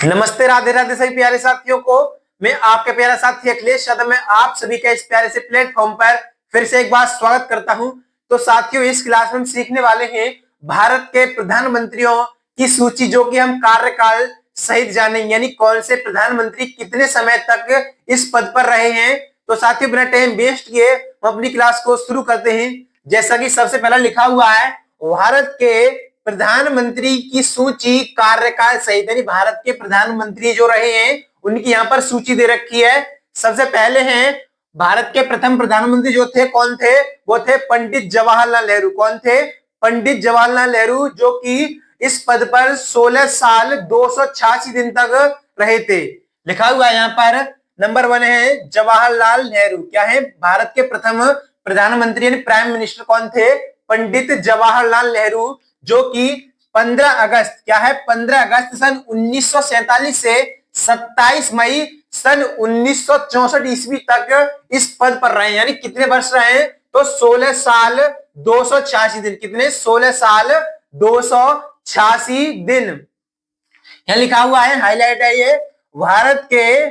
नमस्ते, राधे राधे सभी प्यारे साथियों को। मैं आपके प्यारा साथी अखिलेश यादव में आप सभी का इस प्यारे से प्लेटफॉर्म पर फिर से एक बार स्वागत करता हूं। तो साथियों, इस क्लास में हम सीखने वाले हैं भारत के प्रधानमंत्रियों की सूची, जो कि हम कार्यकाल सहित जानेंगे, यानी कौन से प्रधानमंत्री कितने समय तक इस पद पर रहे हैं। तो साथियों, बिना टाइम वेस्ट किए हम अपनी क्लास को शुरू करते हैं। जैसा कि सबसे पहला लिखा हुआ है, भारत के प्रधानमंत्री की सूची कार्यकाल सहित, यानी भारत के प्रधानमंत्री जो रहे हैं उनकी यहाँ पर सूची दे रखी है। सबसे पहले हैं भारत के प्रथम प्रधानमंत्री जो थे, कौन थे? वो थे पंडित जवाहरलाल नेहरू। कौन थे? पंडित जवाहरलाल नेहरू, जो कि इस पद पर 16 साल 286 दिन तक रहे थे। लिखा हुआ है यहाँ पर नंबर 1 है जवाहरलाल नेहरू। क्या है? भारत के प्रथम प्रधानमंत्री यानी प्राइम मिनिस्टर कौन थे? पंडित जवाहरलाल नेहरू, जो कि 15 अगस्त, क्या है, 15 अगस्त सन 1947 से 27 मई सन 1964 ईस्वी तक इस पद पर रहे। यानी कितने वर्ष रहे? तो 16 साल 286 दिन। कितने? 16 साल 286 दिन। यहां लिखा हुआ है, हाईलाइट है ये, भारत के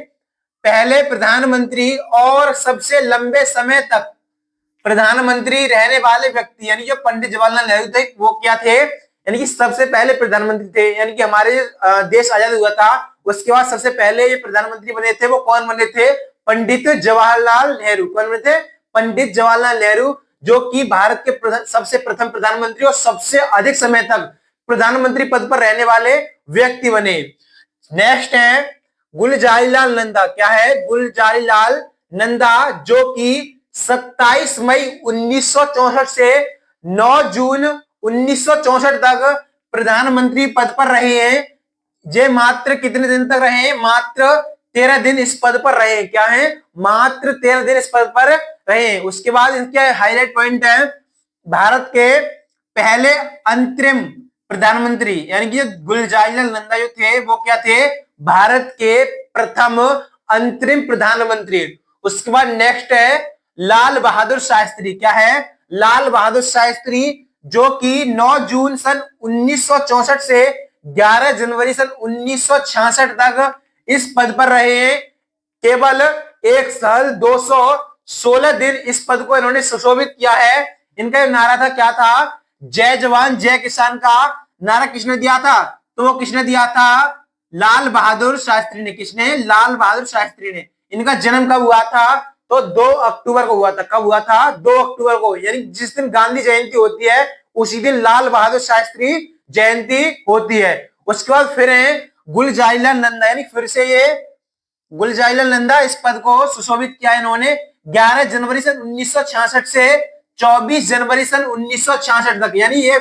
पहले प्रधानमंत्री और सबसे लंबे समय तक प्रधानमंत्री रहने वाले व्यक्ति, यानी जो पंडित जवाहरलाल नेहरू थे, वो क्या थे? यानी कि सबसे पहले प्रधानमंत्री थे। यानी कि हमारे देश आजाद हुआ था उसके बाद सबसे पहले ये प्रधानमंत्री बने थे, वो कौन बने थे? पंडित जवाहरलाल नेहरू। कौन बने थे? पंडित जवाहरलाल नेहरू, जो कि भारत के सबसे प्रथम प्रधानमंत्री और सबसे अधिक समय तक प्रधानमंत्री पद पर रहने वाले व्यक्ति बने। नेक्स्ट है गुलजारीलाल नंदा। क्या है? गुलजारीलाल नंदा, जो कि 27 मई 1964 से 9 जून 1964 तक प्रधानमंत्री पद पर रहे हैं। ये मात्र कितने दिन तक रहे? मात्र 13 दिन इस पद पर रहे। क्या है? मात्र 13 दिन इस पद पर रहे। उसके बाद इनके हाईलाइट पॉइंट है, भारत के पहले अंतरिम प्रधानमंत्री, यानी कि गुलजारीलाल नंदा जो थे, वो क्या थे? भारत के प्रथम अंतरिम प्रधानमंत्री। उसके बाद नेक्स्ट है लाल बहादुर शास्त्री। क्या है? लाल बहादुर शास्त्री, जो कि 9 जून सन 1964 से 11 जनवरी सन 1966 तक इस पद पर रहे हैं। केवल 1 साल 216 दिन इस पद को इन्होंने सुशोभित किया है। इनका नारा था, क्या था? जय जवान जय किसान का नारा किसने दिया था? तो वो किसने दिया था? लाल बहादुर शास्त्री ने। किसने? लाल बहादुर शास्त्री ने। इनका जन्म कब हुआ था? तो 2 अक्टूबर को हुआ था। कब हुआ था? 2 अक्टूबर को, यानी जिस दिन गांधी जयंती होती है उसी दिन लाल बहादुर शास्त्री जयंती होती है। उसके बाद फिर है गुलजारीलाल नंदा, यानी फिर से ये गुलजारीलाल नंदा इस पद को सुशोभित किया इन्होंने 11 जनवरी सन 1966 से 24 जनवरी सन 1966 तक। यानी ये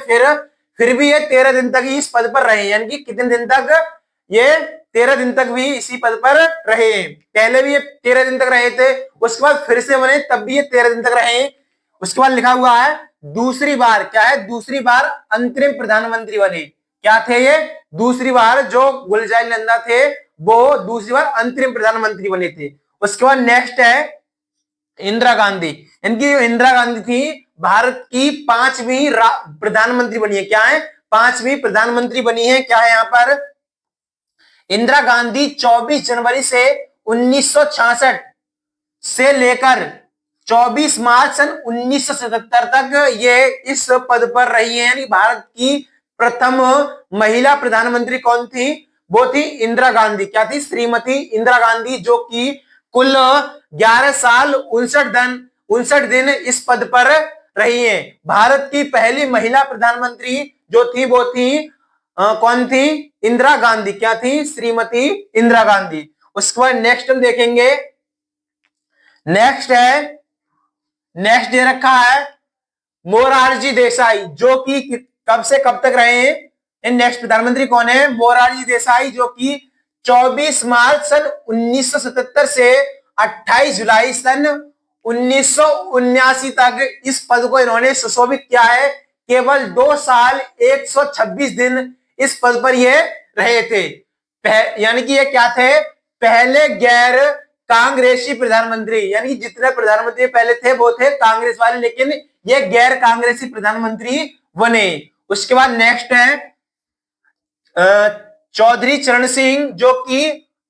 फिर भी ये 13 दिन तक ही इस पद पर रहे। यानी कि कितने दिन तक? ये 13 दिन तक भी इसी पद पर रहे। पहले भी ये 13 दिन तक रहे थे, उसके बाद फिर से बने, तब भी ये 13 दिन तक रहे। उसके बाद लिखा हुआ है दूसरी बार। क्या है? दूसरी बार अंतरिम प्रधानमंत्री बने। क्या थे ये? दूसरी बार जो गुलजारीलाल नंदा थे, वो दूसरी बार अंतरिम प्रधानमंत्री बने थे। उसके बाद नेक्स्ट है इंदिरा गांधी। इनकी इंदिरा गांधी थी, भारत की 5वीं प्रधानमंत्री बनी है। क्या है? 5वीं प्रधानमंत्री बनी है। क्या है यहाँ पर? इंदिरा गांधी 24 जनवरी से 1966 से लेकर 24 मार्च सन 1977 तक ये इस पद पर रही है। यानी भारत की प्रथम महिला प्रधानमंत्री कौन थी? वो थी इंदिरा गांधी। क्या थी? श्रीमती इंदिरा गांधी, जो कि कुल 11 साल 59 दिन इस पद पर रही है। भारत की पहली महिला प्रधानमंत्री जो थी, वो थी कौन थी? इंदिरा गांधी। क्या थी? श्रीमती इंदिरा गांधी। उसके बाद नेक्स्ट हम देखेंगे, नेक्स्ट नेक्स्ट दे रखा है मोरारजी देसाई, जो कि कब से कब तक रहे हैं। नेक्स्ट प्रधानमंत्री कौन है? मोरारजी देसाई, जो कि 24 मार्च सन 1977 से 28 जुलाई सन 1979 तक इस पद को इन्होंने सुशोभित किया है। केवल 2 साल 126 दिन इस पद पर ये रहे थे। यानी कि ये क्या थे? पहले गैर कांग्रेसी प्रधानमंत्री। यानी जितने प्रधानमंत्री पहले थे वो थे कांग्रेस वाले, लेकिन ये गैर कांग्रेसी प्रधानमंत्री बने। उसके बाद नेक्स्ट है चौधरी चरण सिंह जो कि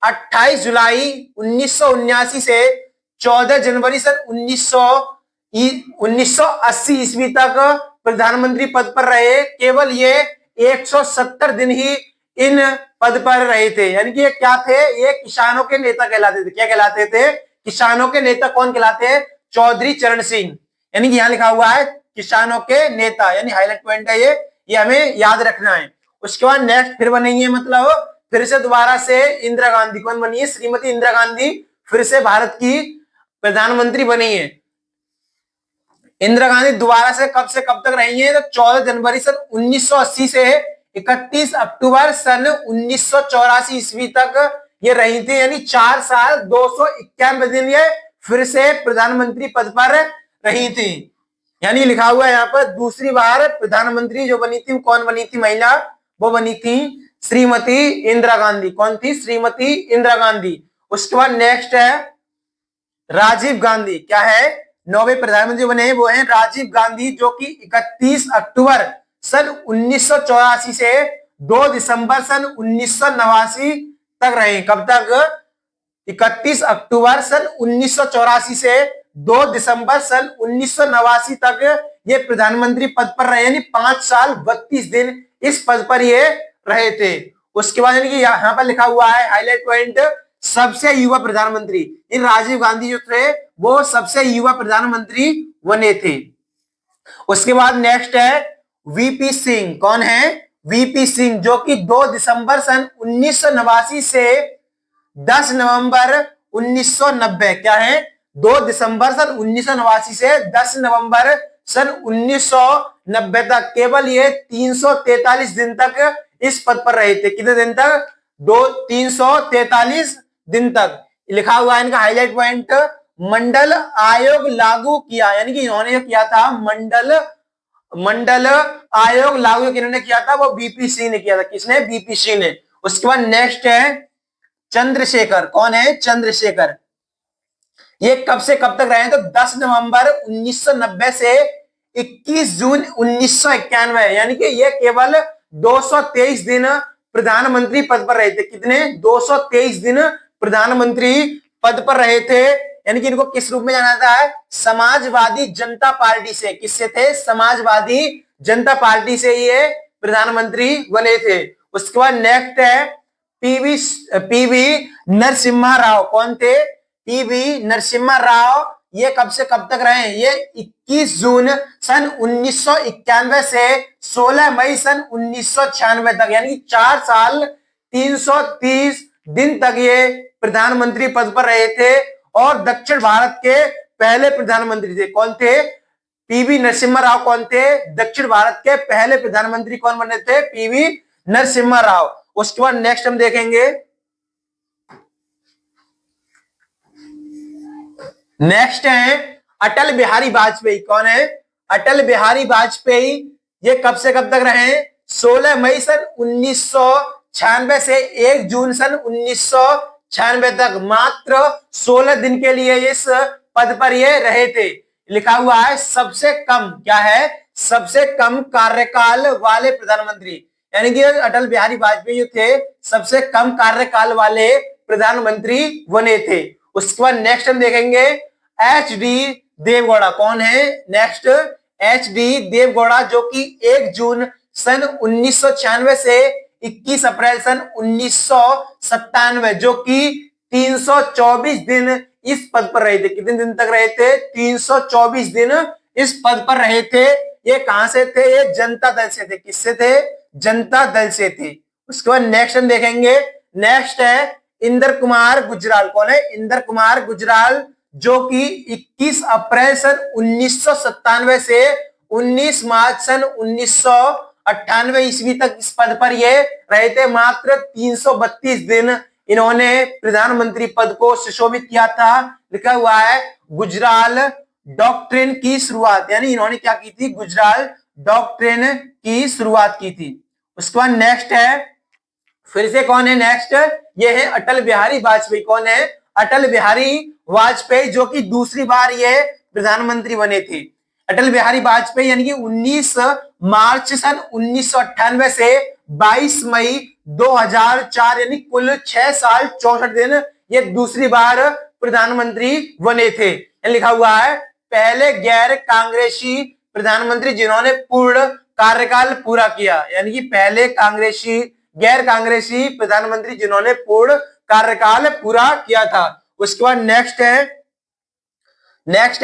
28 जुलाई 1979 से 14 जनवरी सन 1980 ईस्वी तक प्रधानमंत्री पद पर रहे। केवल ये 170 दिन ही इन पद पर रहे थे। यानी कि ये क्या थे, ये किसानों के नेता कहलाते थे। क्या कहलाते थे? किसानों के नेता। कौन कहलाते हैं? चौधरी चरण सिंह। यानी कि यहां लिखा हुआ है किसानों के नेता, यानी हाईलाइट पॉइंट है ये हमें याद रखना है। उसके बाद नेक्स्ट फिर बनी है, मतलब फिर से दोबारा से इंदिरा गांधी। कौन बनी है? श्रीमती इंदिरा गांधी फिर से भारत की प्रधानमंत्री बनी है। इंदिरा गांधी दोबारा से कब तक रही है? तो 14 जनवरी सन 1980 से 31 अक्टूबर सन 1984 ईस्वी तक ये रही थी। यानी 4 साल 291 दिन ये फिर से प्रधानमंत्री पद पर रही थी। यानी लिखा हुआ है यहाँ पर दूसरी बार प्रधानमंत्री जो बनी थी, कौन बनी थी महिला? वो बनी थी श्रीमती इंदिरा गांधी। कौन थी? श्रीमती इंदिरा गांधी। उसके बाद नेक्स्ट है राजीव गांधी। क्या है? 9वें प्रधानमंत्री बने हैं वो हैं राजीव गांधी, जो कि 31 अक्टूबर सन 1984 से 2 दिसंबर सन 1989 तक रहे। कब तक? 31 अक्टूबर सन 1984 से 2 दिसंबर सन 1989 तक ये प्रधानमंत्री पद पर रहे। यानी 5 साल 32 दिन इस पद पर ये रहे थे। उसके बाद यानी कि यहाँ पर लिखा हुआ है हाईलाइट पॉइंट, सबसे युवा प्रधानमंत्री। इन राजीव गांधी जो थे वो सबसे युवा प्रधानमंत्री बने थे। उसके बाद नेक्स्ट है वीपी सिंह। कौन है? वीपी सिंह, जो कि 2 दिसंबर सन 1989 से 10 नवंबर 1990। क्या है? 2 दिसंबर सन 1989 से 10 नवंबर सन 1990 तक केवल ये 343 दिन तक इस पद पर रहे थे। कितने दिन तक? 343 दिन तक। लिखा हुआ है इनका हाईलाइट पॉइंट, मंडल आयोग लागू किया। यानी कि इन्होंने जो किया था मंडल आयोग लागू किन्होंने किया था? वो बीपी सिंह ने किया था। किसने? बीपी सिंह ने। उसके बाद नेक्स्ट है चंद्रशेखर। कौन है? चंद्रशेखर। ये कब से कब तक रहे? तो 10 नवंबर 1990 से 21 जून 1991। यानी कि ये केवल 223 दिन प्रधानमंत्री पद पर रहे थे। कितने? 223 दिन प्रधानमंत्री पद पर रहे थे। यानी कि इनको किस रूप में जाना जाता है? समाजवादी जनता पार्टी से। किससे थे? समाजवादी जनता पार्टी से ये प्रधानमंत्री बने थे। उसके बाद नेक्स्ट है पीवी नरसिम्हा राव। कौन थे? पीवी नरसिम्हा राव। ये कब से कब तक रहे? ये 21 जून सन 1991 से 16 मई सन 1996 तक। यानी 4 साल 330 दिन तक ये प्रधानमंत्री पद पर रहे थे और दक्षिण भारत के पहले प्रधानमंत्री थे। कौन थे? पीवी नरसिम्हा राव। कौन थे? दक्षिण भारत के पहले प्रधानमंत्री कौन बने थे? पीवी नरसिम्हा राव। उसके बाद नेक्स्ट हम देखेंगे, नेक्स्ट है अटल बिहारी वाजपेयी। कौन है? अटल बिहारी वाजपेयी। ये कब से कब तक रहे? 16 मई सन 1996 से 1 जून सन 1996 तक। मात्र 16 दिन के लिए इस पद पर ये रहे थे। लिखा हुआ है सबसे कम। क्या है? सबसे कम कार्यकाल वाले प्रधानमंत्री। यानी कि अटल बिहारी वाजपेयी थे सबसे कम कार्यकाल वाले प्रधानमंत्री बने थे। उसके बाद नेक्स्ट हम देखेंगे एच.डी. देवगौड़ा। कौन है? Next HD. देवगौड़ा, जो कि 1 जून सन 1996 से 21 अप्रैल सन 1997, जो कि 324 दिन इस पद पर रहे थे। कितने दिन तक रहे थे? 324 दिन इस पद पर रहे थे। ये कहां से थे? ये जनता दल से थे। किससे थे? जनता दल से थे। उसके बाद नेक्स्ट हम देखेंगे, नेक्स्ट है इंदर कुमार गुजराल। कौन है? इंदर कुमार गुजराल, जो कि 21 अप्रैल सन 1997 से 19 मार्च सन 1998 ईस्वी तक इस पद पर ये रहे थे। मात्र 332 दिन इन्होंने प्रधानमंत्री पद को सुशोभित किया था। लिखा हुआ है गुजराल डॉक्ट्रिन की शुरुआत। यानी इन्होंने क्या की थी? गुजराल डॉक्ट्रिन की शुरुआत की थी। उसके बाद नेक्स्ट है, फिर से कौन है? नेक्स्ट ये है अटल बिहारी वाजपेयी। कौन है? अटल बिहारी वाजपेयी, जो कि दूसरी बार ये प्रधानमंत्री बने थे। अटल बिहारी वाजपेयी यानी कि 19 मार्च सन 1998 से 22 मई 2004, यानी कुल 6 साल 64 दिन ये दूसरी बार प्रधानमंत्री बने थे। लिखा हुआ है पहले गैर कांग्रेसी प्रधानमंत्री जिन्होंने पूर्ण कार्यकाल पूरा किया, यानी कि पहले गैर कांग्रेसी प्रधानमंत्री जिन्होंने पूर्ण कार्यकाल पूरा किया था। उसके बाद नेक्स्ट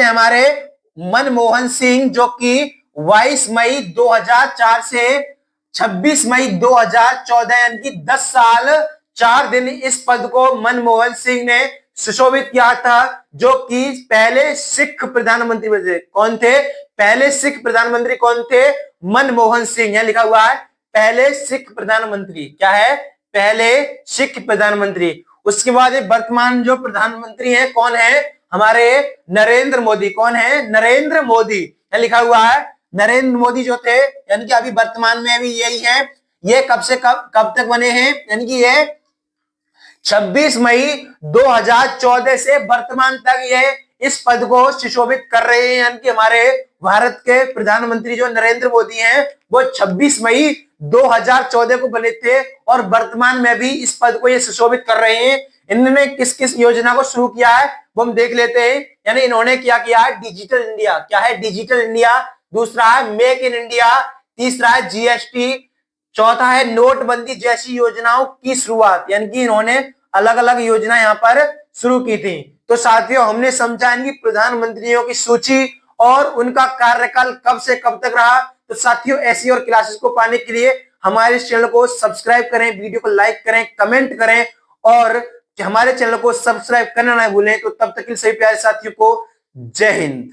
है हमारे मनमोहन सिंह, जो कि 22 मई 2004 से 26 मई 2014, यानी कि 10 साल 4 दिन इस पद को मनमोहन सिंह ने सुशोभित किया था, जो कि पहले सिख प्रधानमंत्री बने। कौन थे? पहले सिख प्रधानमंत्री कौन थे? मनमोहन सिंह। यहां लिखा हुआ है पहले सिख प्रधानमंत्री। क्या है? पहले सिख प्रधानमंत्री। उसके बाद वर्तमान जो प्रधानमंत्री हैं कौन है? हमारे नरेंद्र मोदी। कौन है? नरेंद्र मोदी। यहां लिखा हुआ है नरेंद्र मोदी जो थे, यानी कि अभी वर्तमान में अभी यही है। ये कब से कब तक बने हैं? यानी कि ये 26 मई 2014 से वर्तमान तक ये इस पद को सुशोभित कर रहे हैं। यानी कि हमारे भारत के प्रधानमंत्री जो नरेंद्र मोदी हैं वो 26 मई 2014 को बने थे और वर्तमान में भी इस पद को ये सुशोभित कर रहे हैं। इन्होंने किस किस योजना को शुरू किया है वो हम देख लेते हैं। यानी इन्होंने क्या किया है? Digital India. क्या है? Digital India. दूसरा है मेक इन इंडिया। तीसरा है जीएसटी। चौथा है नोटबंदी जैसी योजनाओं की शुरुआत। यानी कि इन्होंने अलग अलग योजना यहाँ पर शुरू की थी। तो साथियों हमने समझा इनकी प्रधानमंत्रियों की सूची और उनका कार्यकाल कब से कब तक रहा। तो साथियों ऐसी और क्लासेस को पाने के लिए हमारे चैनल को सब्सक्राइब करें, वीडियो को लाइक करें, कमेंट करें और हमारे चैनल को सब्सक्राइब करना ना भूलें। तो तब तक के सभी प्यारे साथियों को जय हिंद।